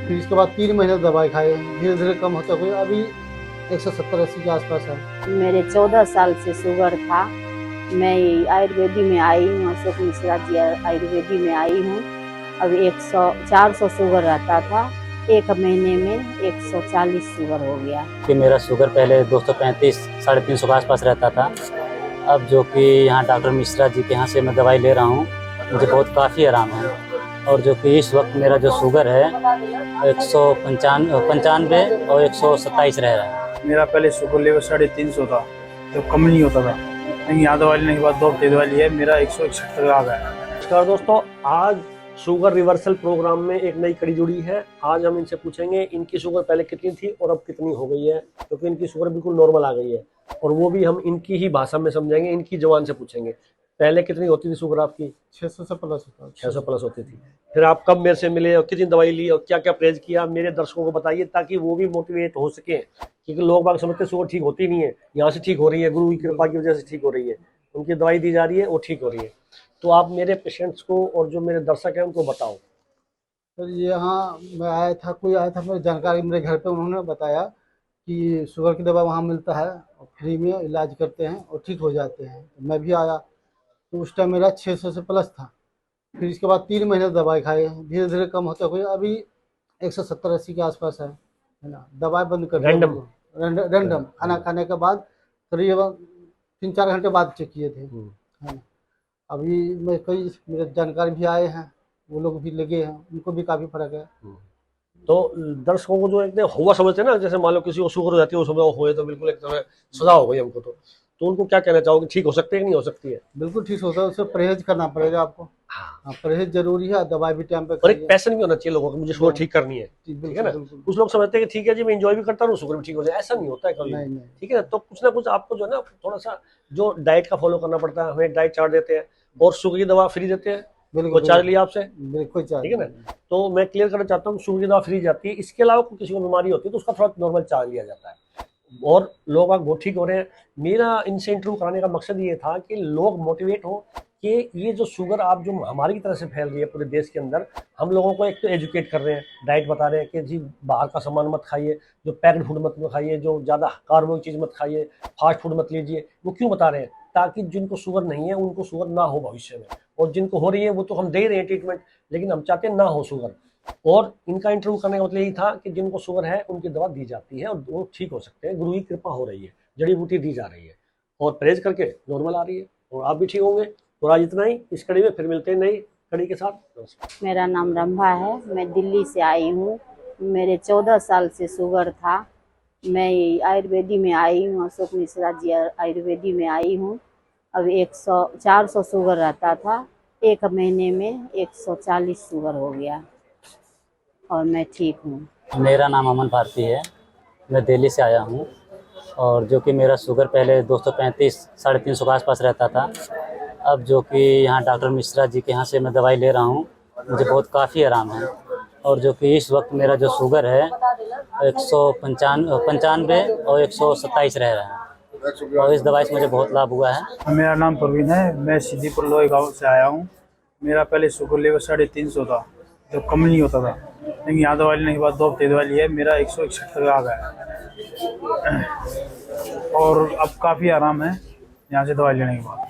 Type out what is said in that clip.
फिर इसके बाद 3 महीने दवाई खाए, धीरे धीरे कम होता हुआ अभी 170-80 के आसपास है। मेरे 14 साल से शुगर था। मैं आयुर्वेदी में आई हूँ, अशोक मिश्रा जी आयुर्वेदी में आई हूँ। अब 400 शुगर रहता था, एक महीने में 140 शुगर हो गया। कि मेरा शुगर पहले 235 350 के आसपास रहता था। अब जो कि यहाँ डॉक्टर मिश्रा जी के यहाँ से मैं दवाई ले रहा हूँ, मुझे बहुत काफ़ी आराम है। और जो कि इस वक्त मेरा जो शुगर है 195 और 127 रह रहा है। मेरा पहले शुगर लेवल 350 था, तो कम नहीं होता था, लेकिन यहाँ दवाई लेने के बाद 2 हफ्ते दवाई ली है, मेरा 161 तक आ गया। नमस्कार दोस्तों, आज शुगर रिवर्सल प्रोग्राम में एक नई कड़ी जुड़ी है। आज हम इनसे पूछेंगे इनकी शुगर पहले कितनी थी और अब कितनी हो गई है, क्योंकि इनकी शुगर बिल्कुल नॉर्मल आ गई है। और वो भी हम इनकी ही भाषा में समझाएंगे, इनकी जबान से पूछेंगे। पहले कितनी होती थी शुगर आपकी? 600 से प्लस होता, 600 प्लस होती थी। फिर आप कब मेरे से मिले और कितनी दवाई ली और क्या क्या परहेज किया, मेरे दर्शकों को बताइए, ताकि वो भी मोटिवेट हो सके। क्योंकि लोग बाग समझते शुगर ठीक होती नहीं है, यहाँ से ठीक हो रही है, गुरु की कृपा की वजह से ठीक हो रही है, उनकी दवाई दी जा रही है, वो ठीक हो रही है। तो आप मेरे पेशेंट्स को और जो मेरे दर्शक हैं उनको बताओ। तो यहाँ मैं आया था, कोई आया था, मेरी जानकारी मेरे घर पे, उन्होंने बताया कि शुगर की दवा वहाँ मिलता है और फ्री में इलाज करते हैं और ठीक हो जाते हैं। तो मैं भी आया, तो उस टाइम मेरा 600 से प्लस था। फिर इसके बाद 3 महीने दवाई खाए, धीरे धीरे कम होते हुए अभी 170-80 के आसपास है ना। दवाई बंद कर रैंडम खाना खाने के बाद करीब 3-4 घंटे बाद चेक किए थे, है ना। अभी मैं कई मेरे जानकारी भी आए हैं, वो लोग भी लगे हैं, उनको भी काफ़ी फर्क है। तो दर्शकों को जो एक हुआ समझते हैं ना, जैसे मान लो किसी को शुगर हो जाती है, उस समय हुए तो बिल्कुल एक तरह सजा हो गई हमको, तो उनको क्या कहना चाहोगे? ठीक हो सकते हैं कि नहीं हो सकती है? बिल्कुल ठीक होता है, उससे परहेज करना पड़ेगा आपको। हाँ, परहेज जरूरी है, दवाई भी टाइम पे और एक पैशन भी होना चाहिए लोगों को, मुझे शुगर ठीक करनी है, ठीक है ना। कुछ लोग समझते हैं कि ठीक है जी, मैं एंजॉय भी करता हूँ, शुगर भी ठीक हो जाए, ऐसा नहीं होता है कभी, ठीक है ना। तो कुछ ना कुछ आपको जो है ना, थोड़ा सा जो डाइट का फॉलो करना पड़ता है। हमें डाइट चार्ट देते हैं और शुगर की दवा फ्री देते हैं, कोई चार्ज लिया आपसे? बिल्कुल चार्ज, ठीक है ना। तो मैं क्लियर करना चाहता हूँ, शुगर की दवा फ्री जाती है। इसके अलावा किसी को बीमारी होती है तो उसका थोड़ा नॉर्मल चार्ज लिया जाता है, और लोग आप बहुत ठीक हो रहे हैं। मेरा इनसे इंटरव्यू कराने का मकसद ये था कि लोग मोटिवेट हो कि ये जो शुगर आप जो हमारी की तरह से फैल रही है पूरे देश के अंदर, हम लोगों को एक तो एजुकेट कर रहे हैं, डाइट बता रहे हैं कि जी बाहर का सामान मत खाइए, जो पैक्ड फूड मत खाइए, जो ज़्यादा कार्बो चीज़ मत खाइए, फास्ट फूड मत लीजिए। वो क्यों बता रहे हैं? ताकि जिनको शुगर नहीं है उनको शुगर ना हो भविष्य में, और जिनको हो रही है वो तो हम दे रहे हैं ट्रीटमेंट, लेकिन हम चाहते हैं ना हो शुगर। और इनका इंटरव्यू करने का मतलब यही था कि जिनको शुगर है उनकी दवा दी जाती है और वो ठीक हो सकते हैं, गुरु की कृपा हो रही है, जड़ी बूटी दी जा रही है और परहेज करके नॉर्मल आ रही है, और आप भी ठीक होंगे। तो आज इतना ही इस कड़ी में, फिर मिलते हैं नई कड़ी के साथ। मेरा नाम रंभा है, मैं दिल्ली से आई हूँ। मेरे 14 साल से शुगर था। मैं आयुर्वेदी में आई हूँ, अशोक मिश्रा जी आयुर्वेदी में आई हूँ। अब 400 शुगर रहता था, एक महीने में 140 शुगर हो गया और मैं ठीक हूँ। मेरा नाम अमन भारती है, मैं दिल्ली से आया हूँ। और जो कि मेरा शुगर पहले 235 350 के आसपास रहता था। अब जो कि यहाँ डॉक्टर मिश्रा जी के यहाँ से मैं दवाई ले रहा हूँ, मुझे बहुत काफ़ी आराम है। और जो कि इस वक्त मेरा जो शुगर है 195 और 127 रह रहा है, और इस दवाई से मुझे बहुत लाभ हुआ है। मेरा नाम प्रवीण है, मैं सिद्दीपुर लोही गाँव से आया हूँ। मेरा पहले शुगर लेवल 350 था, तो कम नहीं होता था, लेकिन यहाँ दवाई लेने के बाद 2 हफ्ते दवाई ली है, मेरा 161 तक आ गया। और अब काफ़ी आराम है यहाँ से दवाई लेने के बाद।